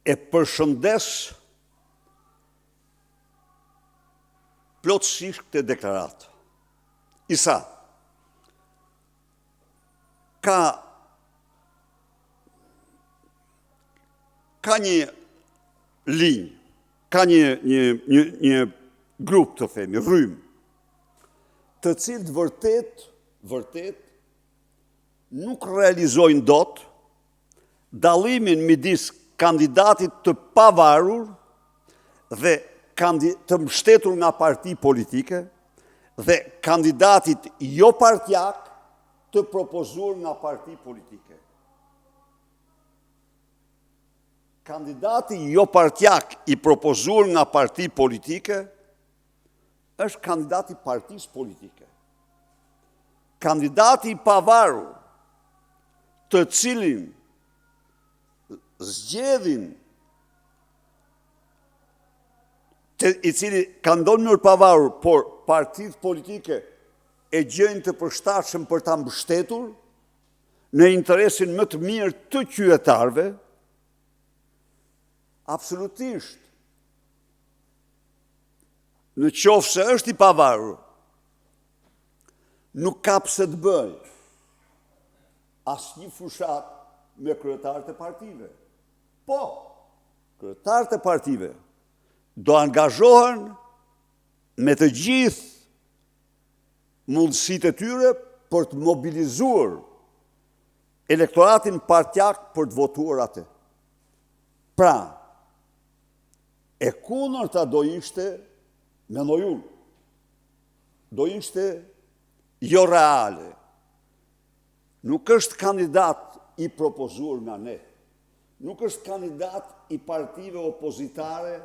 e përshëndes plotësisht këtë deklaratë. Isa, ka një linjë, ka një grup, të themi, rrymë, të cilët vërtet nuk realizojnë dot dallimin midis kandidatit të pavarur dhe të mbështetur nga parti politike dhe kandidatit jo partjak të propozuar nga parti politike. Kandidati jo partjak i propozuar nga parti politike është kandidati partisë politike. Kandidati i pavarur të cilin zgjedhin, i cili ka ndonë njërë pavarur, por partitë politike e gjëjnë të përshtatshëm për ta mbështetur në interesin më të mirë të qytetarëve, absolutisht, në qoftë se është i pavarur, nuk ka pse të bëjë asnjë fushat me kryetarët e partive. Po, kryetarët e partive do angazhohen me të gjithë mundësitë e tyre për të mobilizuar elektoratin partjak për të votuar atë. Pra, e kundërta do ishte, mendoj unë, do ishte jo reale. Nuk është kandidat i propozuar nga ne. Nuk është kandidat i partive opozitare